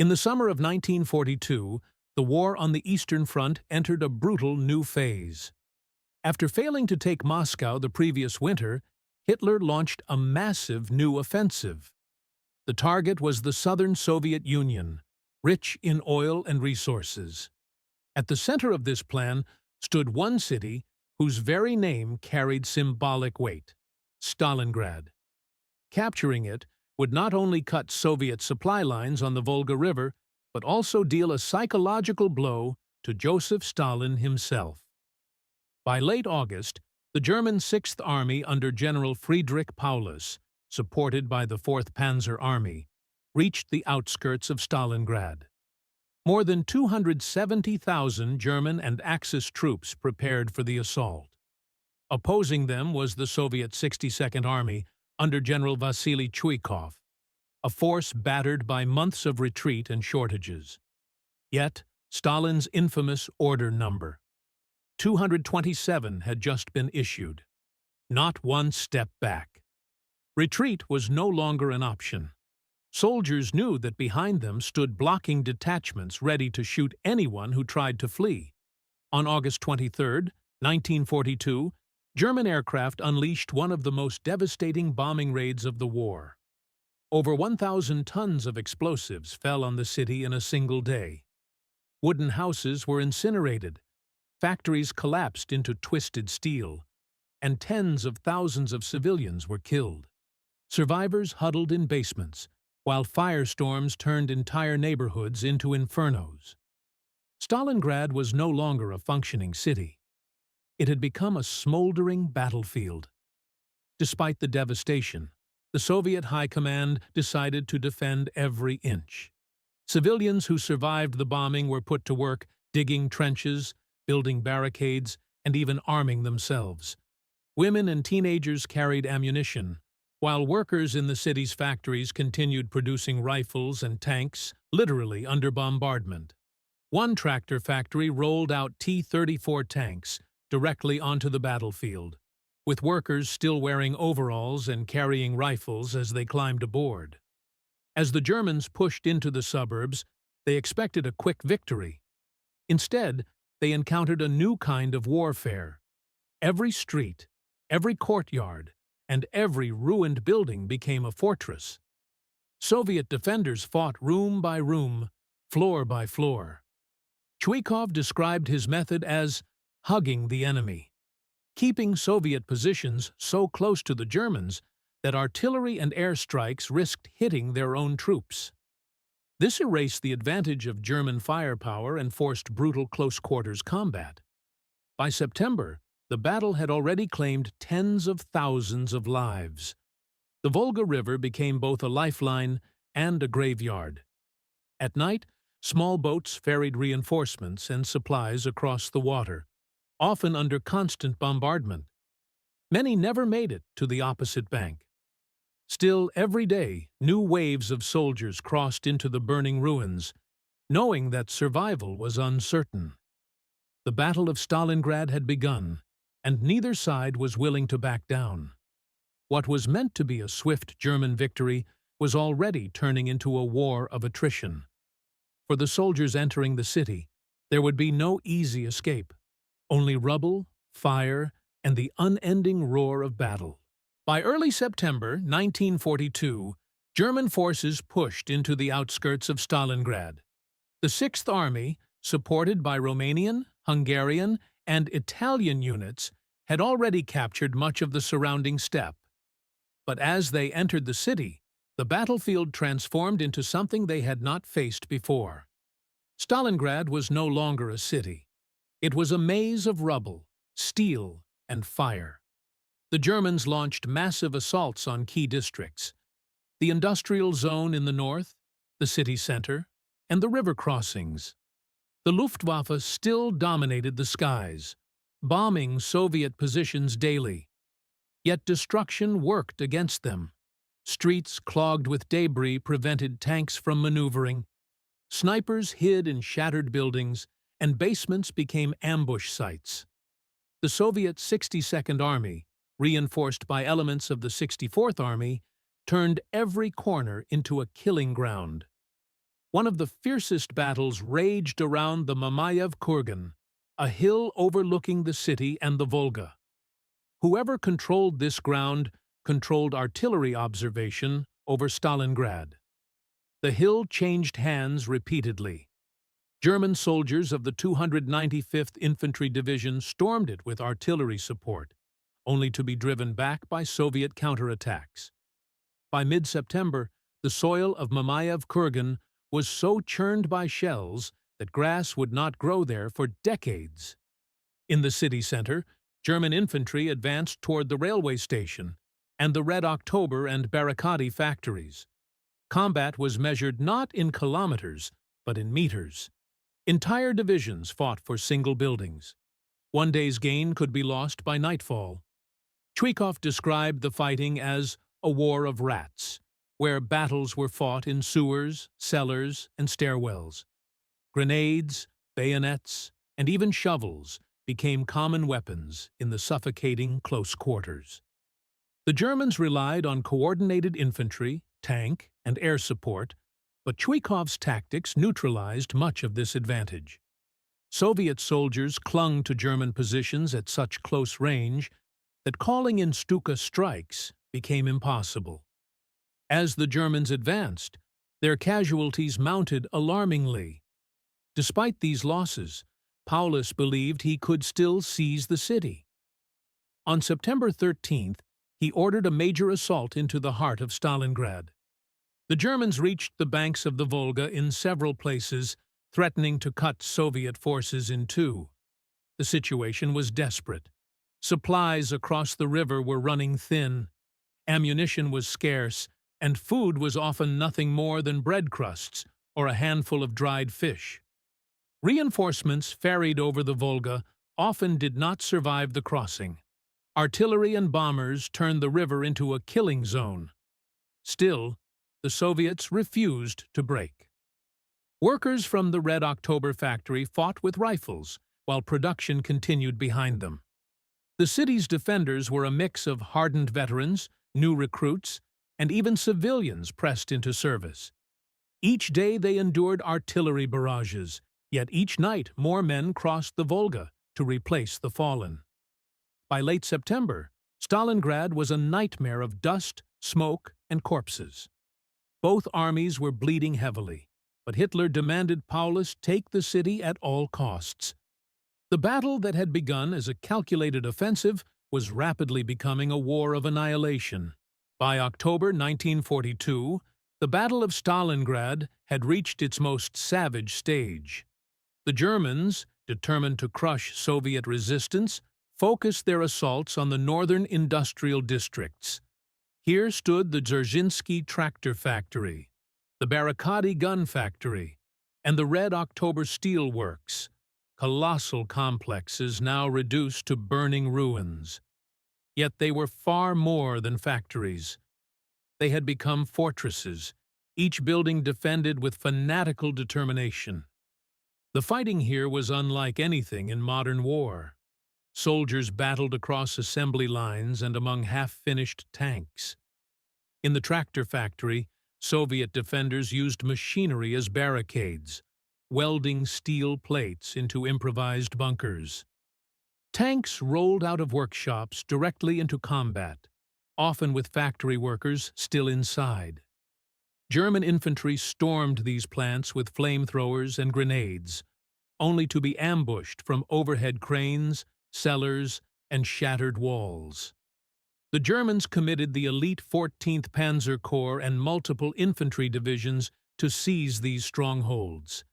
In the summer of 1942, the war on the Eastern Front entered a brutal new phase. After failing to take Moscow the previous winter, Hitler launched a massive new offensive. The target was the southern Soviet Union, rich in oil and resources. At the center of this plan stood one city whose very name carried symbolic weight: Stalingrad. Capturing it would not only cut Soviet supply lines on the Volga River, but also deal a psychological blow to Joseph Stalin himself. By late August, the German Sixth Army under General Friedrich Paulus, supported by the 4th Panzer Army, reached the outskirts of Stalingrad. More than 270,000 German and Axis troops prepared for the assault. Opposing them was the Soviet 62nd Army under General Vasily Chuikov, a force battered by months of retreat and shortages. Yet, Stalin's infamous order number 227 had just been issued. Not one step back. Retreat was no longer an option. Soldiers knew that behind them stood blocking detachments ready to shoot anyone who tried to flee. On August 23, 1942, German aircraft unleashed one of the most devastating bombing raids of the war. Over 1,000 tons of explosives fell on the city in a single day. Wooden houses were incinerated, factories collapsed into twisted steel, and tens of thousands of civilians were killed. Survivors huddled in basements, while firestorms turned entire neighborhoods into infernos. Stalingrad was no longer a functioning city. It had become a smoldering battlefield. Despite the devastation, the Soviet High Command decided to defend every inch. Civilians who survived the bombing were put to work digging trenches, building barricades, and even arming themselves. Women and teenagers carried ammunition, while workers in the city's factories continued producing rifles and tanks, literally under bombardment. One tractor factory rolled out T-34 tanks directly onto the battlefield, with workers still wearing overalls and carrying rifles as they climbed aboard. As the Germans pushed into the suburbs, they expected a quick victory. Instead, they encountered a new kind of warfare. Every street, every courtyard, and every ruined building became a fortress. Soviet defenders fought room by room, floor by floor. Chuikov described his method as hugging the enemy, keeping Soviet positions so close to the Germans that artillery and airstrikes risked hitting their own troops. This erased the advantage of German firepower and forced brutal close-quarters combat. By September, the battle had already claimed tens of thousands of lives. The Volga River became both a lifeline and a graveyard. At night, small boats ferried reinforcements and supplies across the water, often under constant bombardment. Many never made it to the opposite bank. Still, every day, new waves of soldiers crossed into the burning ruins, knowing that survival was uncertain. The Battle of Stalingrad had begun, and neither side was willing to back down. What was meant to be a swift German victory was already turning into a war of attrition. For the soldiers entering the city, there would be no easy escape, only rubble, fire, and the unending roar of battle. By early September 1942, German forces pushed into the outskirts of Stalingrad. The Sixth Army, supported by Romanian, Hungarian, and Italian units, had already captured much of the surrounding steppe. But as they entered the city, the battlefield transformed into something they had not faced before. Stalingrad was no longer a city. It was a maze of rubble, steel, and fire. The Germans launched massive assaults on key districts: the industrial zone in the north, the city center, and the river crossings. The Luftwaffe still dominated the skies, bombing Soviet positions daily. Yet destruction worked against them. Streets clogged with debris prevented tanks from maneuvering. Snipers hid in shattered buildings, and basements became ambush sites. The Soviet 62nd Army, reinforced by elements of the 64th Army, turned every corner into a killing ground. One of the fiercest battles raged around the Mamayev Kurgan, a hill overlooking the city and the Volga. Whoever controlled this ground controlled artillery observation over Stalingrad. The hill changed hands repeatedly. German soldiers of the 295th Infantry Division stormed it with artillery support, only to be driven back by Soviet counterattacks. By mid-September, the soil of Mamayev Kurgan was so churned by shells that grass would not grow there for decades. In the city center, German infantry advanced toward the railway station and the Red October and Barricadi factories. Combat was measured not in kilometers, but in meters. Entire divisions fought for single buildings. One day's gain could be lost by nightfall. Chuikov described the fighting as a war of rats, where battles were fought in sewers, cellars, and stairwells. Grenades, bayonets, and even shovels became common weapons in the suffocating close quarters. The Germans relied on coordinated infantry, tank, and air support, but Chuikov's tactics neutralized much of this advantage. Soviet soldiers clung to German positions at such close range that calling in Stuka strikes became impossible. As the Germans advanced, their casualties mounted alarmingly. Despite these losses, Paulus believed he could still seize the city. On September 13th, he ordered a major assault into the heart of Stalingrad. The Germans reached the banks of the Volga in several places, threatening to cut Soviet forces in two. The situation was desperate. Supplies across the river were running thin, ammunition was scarce, and food was often nothing more than bread crusts or a handful of dried fish. Reinforcements ferried over the Volga often did not survive the crossing. Artillery and bombers turned the river into a killing zone. Still, the Soviets refused to break. Workers from the Red October factory fought with rifles, while production continued behind them. The city's defenders were a mix of hardened veterans, new recruits, and even civilians pressed into service. Each day they endured artillery barrages, yet each night more men crossed the Volga to replace the fallen. By late September, Stalingrad was a nightmare of dust, smoke, and corpses. Both armies were bleeding heavily, but Hitler demanded Paulus take the city at all costs. The battle that had begun as a calculated offensive was rapidly becoming a war of annihilation. By October 1942, the Battle of Stalingrad had reached its most savage stage. The Germans, determined to crush Soviet resistance, focused their assaults on the northern industrial districts. Here stood the Dzerzhinsky tractor factory, the Barricadi gun factory, and the Red October steel works, colossal complexes now reduced to burning ruins. Yet they were far more than factories. They had become fortresses, each building defended with fanatical determination. The fighting here was unlike anything in modern war. Soldiers battled across assembly lines and among half-finished tanks. In the tractor factory, Soviet defenders used machinery as barricades, welding steel plates into improvised bunkers. Tanks rolled out of workshops directly into combat, often with factory workers still inside. German infantry stormed these plants with flamethrowers and grenades, only to be ambushed from overhead cranes, cellars, and shattered walls. The Germans committed the elite 14th Panzer Corps and multiple infantry divisions to seize these strongholds.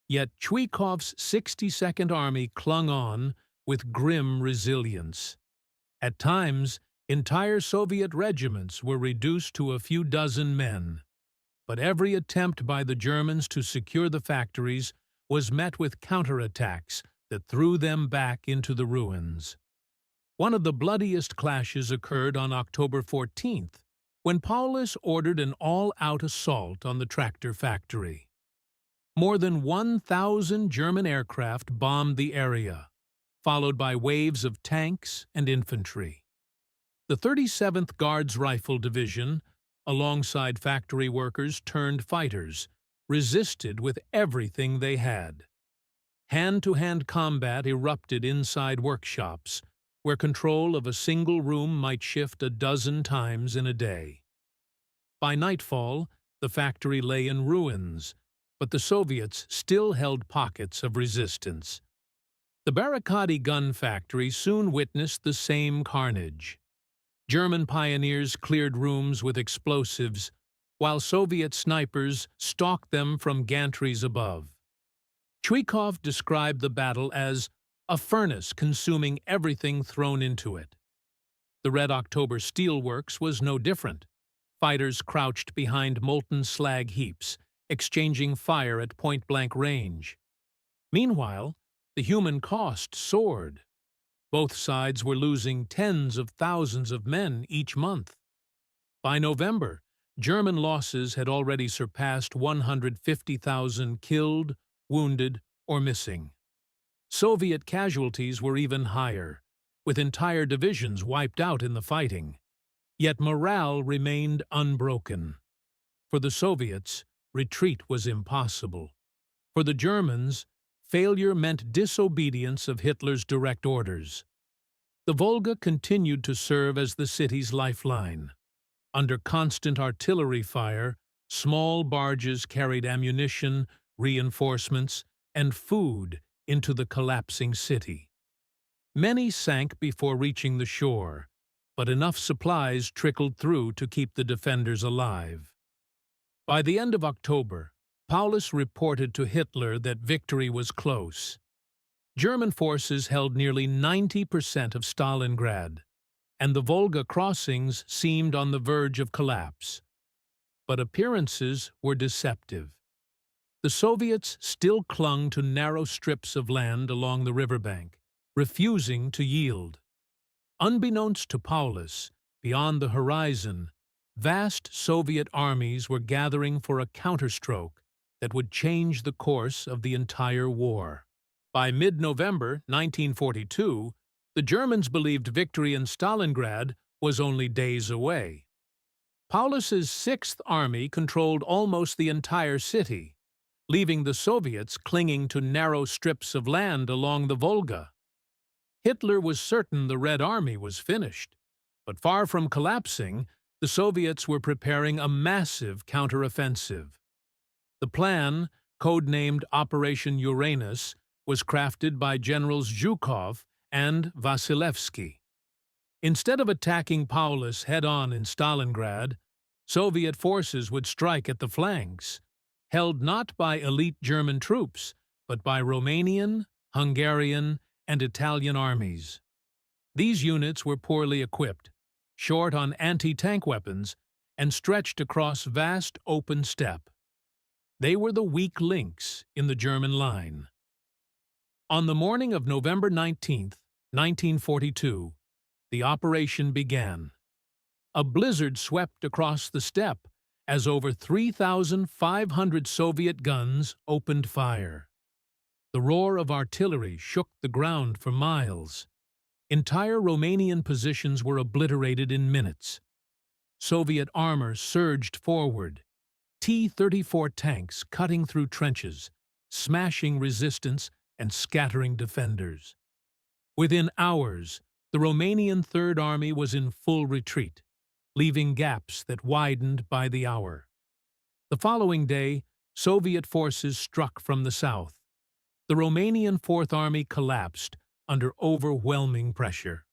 Yet Chuikov's 62nd Army clung on with grim resilience. At times, entire Soviet regiments were reduced to a few dozen men. But every attempt by the Germans to secure the factories was met with counterattacks that threw them back into the ruins. One of the bloodiest clashes occurred on October 14th, when Paulus ordered an all-out assault on the tractor factory. More than 1,000 German aircraft bombed the area, followed by waves of tanks and infantry. The 37th Guards Rifle Division, alongside factory workers turned fighters, resisted with everything they had. Hand-to-hand combat erupted inside workshops, where control of a single room might shift a dozen times in a day. By nightfall, the factory lay in ruins, but the Soviets still held pockets of resistance. The Barricadi gun factory soon witnessed the same carnage. German pioneers cleared rooms with explosives, while Soviet snipers stalked them from gantries above. Chuikov described the battle as a furnace consuming everything thrown into it. The Red October steelworks was no different. Fighters crouched behind molten slag heaps, exchanging fire at point-blank range. Meanwhile, the human cost soared. Both sides were losing tens of thousands of men each month. By November, German losses had already surpassed 150,000 killed, wounded, or missing. Soviet casualties were even higher, with entire divisions wiped out in the fighting. Yet morale remained unbroken. For the Soviets, retreat was impossible. For the Germans, failure meant disobedience of Hitler's direct orders. The Volga continued to serve as the city's lifeline. Under constant artillery fire, small barges carried ammunition, reinforcements, and food into the collapsing city. Many sank before reaching the shore, but enough supplies trickled through to keep the defenders alive. By the end of October, Paulus reported to Hitler that victory was close. German forces held nearly 90% of Stalingrad, and the Volga crossings seemed on the verge of collapse. But appearances were deceptive. The Soviets still clung to narrow strips of land along the riverbank, refusing to yield. Unbeknownst to Paulus, beyond the horizon, vast Soviet armies were gathering for a counterstroke that would change the course of the entire war. By mid-November 1942, the Germans believed victory in Stalingrad was only days away. Paulus's Sixth Army controlled almost the entire city, leaving the Soviets clinging to narrow strips of land along the Volga. Hitler was certain the Red Army was finished, but far from collapsing, the Soviets were preparing a massive counteroffensive. The plan, codenamed Operation Uranus, was crafted by Generals Zhukov and Vasilevsky. Instead of attacking Paulus head-on in Stalingrad, Soviet forces would strike at the flanks, held not by elite German troops, but by Romanian, Hungarian, and Italian armies. These units were poorly equipped, short on anti-tank weapons, and stretched across vast open steppe. They were the weak links in the German line. On the morning of November 19, 1942, the operation began. A blizzard swept across the steppe as over 3,500 Soviet guns opened fire. The roar of artillery shook the ground for miles. Entire Romanian positions were obliterated in minutes. Soviet armor surged forward, T-34 tanks cutting through trenches, smashing resistance and scattering defenders. Within hours, the Romanian Third Army was in full retreat, leaving gaps that widened by the hour. The following day, Soviet forces struck from the south. The Romanian Fourth Army collapsed under overwhelming pressure.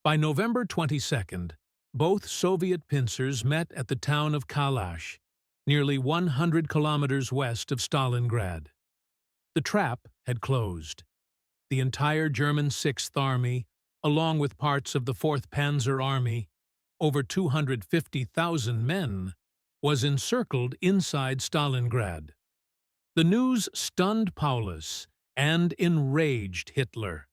By November 22nd, both Soviet pincers met at the town of Kalash, nearly 100 kilometers west of Stalingrad. The trap had closed. The entire German Sixth Army, along with parts of the 4th Panzer Army, over 250,000 men, was encircled inside Stalingrad. The news stunned Paulus and enraged Hitler.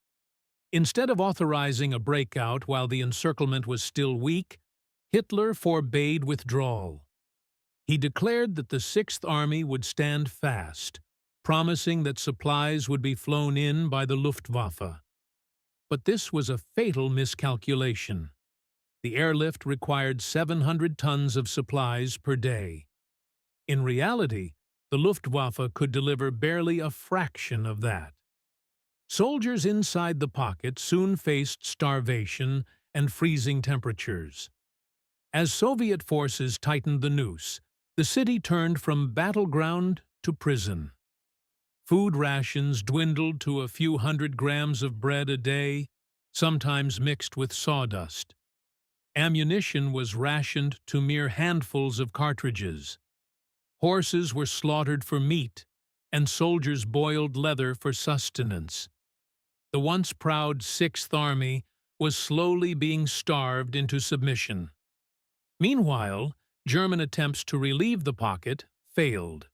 Instead of authorizing a breakout while the encirclement was still weak, Hitler forbade withdrawal. He declared that the Sixth Army would stand fast, promising that supplies would be flown in by the Luftwaffe. But this was a fatal miscalculation. The airlift required 700 tons of supplies per day. In reality, the Luftwaffe could deliver barely a fraction of that. Soldiers inside the pocket soon faced starvation and freezing temperatures. As Soviet forces tightened the noose, the city turned from battleground to prison. Food rations dwindled to a few hundred grams of bread a day, sometimes mixed with sawdust. Ammunition was rationed to mere handfuls of cartridges. Horses were slaughtered for meat, and soldiers boiled leather for sustenance. The once proud Sixth Army was slowly being starved into submission. Meanwhile, German attempts to relieve the pocket failed.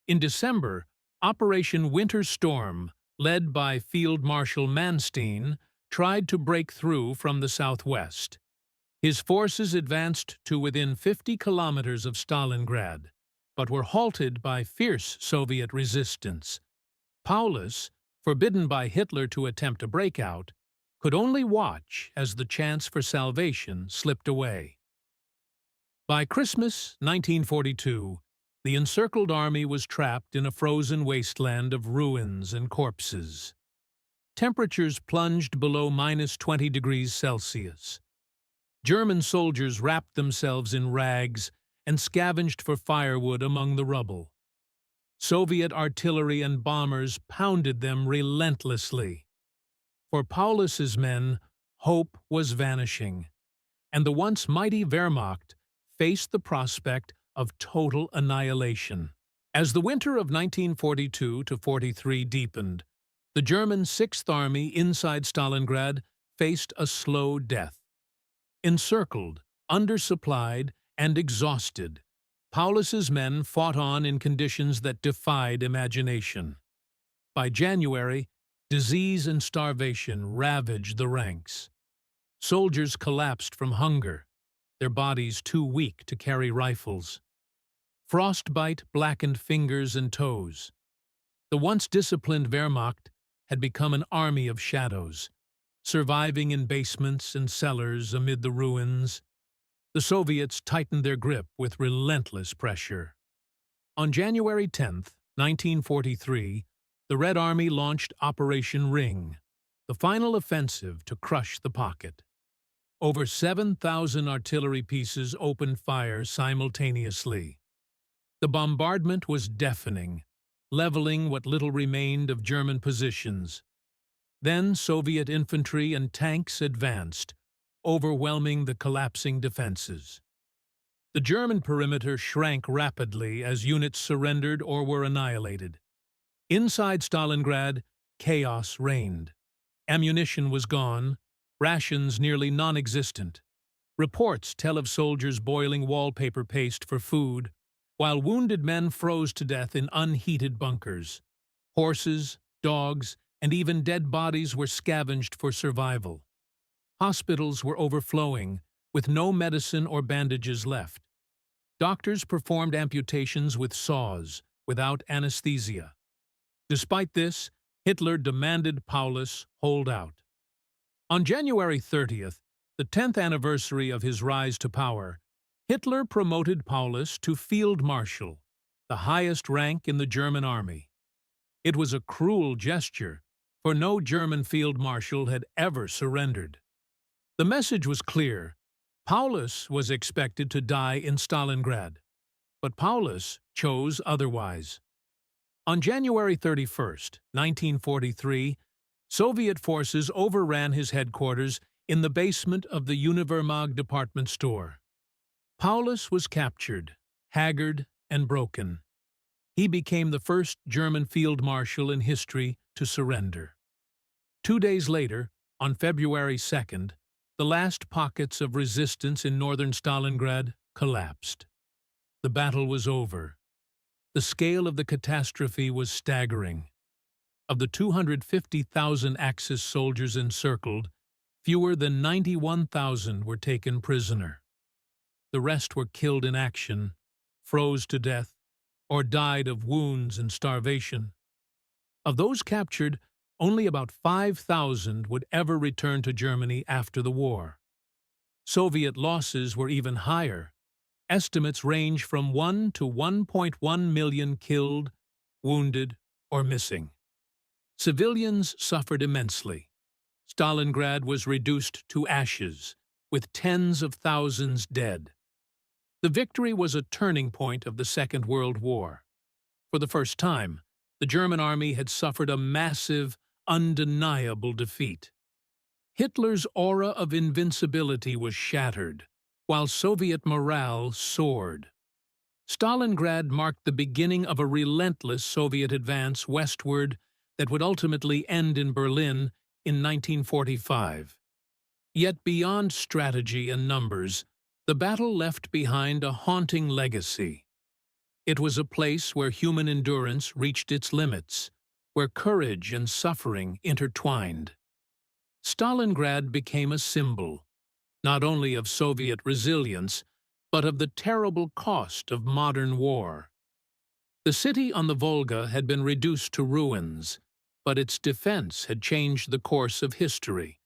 In December, Operation Winter Storm, led by Field Marshal Manstein, tried to break through from the southwest. His forces advanced to within 50 kilometers of Stalingrad, but were halted by fierce Soviet resistance. Paulus, forbidden by Hitler to attempt a breakout, could only watch as the chance for salvation slipped away. By Christmas 1942, the encircled army was trapped in a frozen wasteland of ruins and corpses. Temperatures plunged below -20 degrees Celsius. German soldiers wrapped themselves in rags and scavenged for firewood among the rubble. Soviet artillery and bombers pounded them relentlessly. For Paulus's men, hope was vanishing, and the once mighty Wehrmacht faced the prospect of total annihilation. As the winter of 1942–43 deepened, the German Sixth Army inside Stalingrad faced a slow death. Encircled, undersupplied, and exhausted, Paulus's men fought on in conditions that defied imagination. By January, disease and starvation ravaged the ranks. Soldiers collapsed from hunger, their bodies too weak to carry rifles. Frostbite blackened fingers and toes. The once disciplined Wehrmacht had become an army of shadows, surviving in basements and cellars amid the ruins. The Soviets tightened their grip with relentless pressure. On January 10, 1943, the Red Army launched Operation Ring, the final offensive to crush the pocket. Over 7,000 artillery pieces opened fire simultaneously. The bombardment was deafening, leveling what little remained of German positions. Then Soviet infantry and tanks advanced, overwhelming the collapsing defenses. The German perimeter shrank rapidly as units surrendered or were annihilated. Inside Stalingrad, chaos reigned. Ammunition was gone, rations nearly non-existent. Reports tell of soldiers boiling wallpaper paste for food, while wounded men froze to death in unheated bunkers. Horses, dogs, and even dead bodies were scavenged for survival. Hospitals were overflowing, with no medicine or bandages left. Doctors performed amputations with saws, without anesthesia. Despite this, Hitler demanded Paulus hold out. On January 30th, the 10th anniversary of his rise to power, Hitler promoted Paulus to Field Marshal, the highest rank in the German army. It was a cruel gesture, for no German field marshal had ever surrendered. The message was clear. Paulus was expected to die in Stalingrad, but Paulus chose otherwise. On January 31st, 1943, Soviet forces overran his headquarters in the basement of the Univermag department store. Paulus was captured, haggard and broken. He became the first German field marshal in history to surrender. 2 days later, on February 2nd, the last pockets of resistance in northern Stalingrad collapsed. The battle was over. The scale of the catastrophe was staggering. Of the 250,000 Axis soldiers encircled, fewer than 91,000 were taken prisoner. The rest were killed in action, froze to death, or died of wounds and starvation. Of those captured, only about 5,000 would ever return to Germany after the war. Soviet losses were even higher. Estimates range from 1 to 1.1 million killed, wounded, or missing. Civilians suffered immensely. Stalingrad was reduced to ashes, with tens of thousands dead. The victory was a turning point of the Second World War. For the first time, the German army had suffered a massive, undeniable defeat. Hitler's aura of invincibility was shattered, while Soviet morale soared. Stalingrad marked the beginning of a relentless Soviet advance westward that would ultimately end in Berlin in 1945. Yet beyond strategy and numbers, the battle left behind a haunting legacy. It was a place where human endurance reached its limits, where courage and suffering intertwined. Stalingrad became a symbol, not only of Soviet resilience, but of the terrible cost of modern war. The city on the Volga had been reduced to ruins, but its defense had changed the course of history.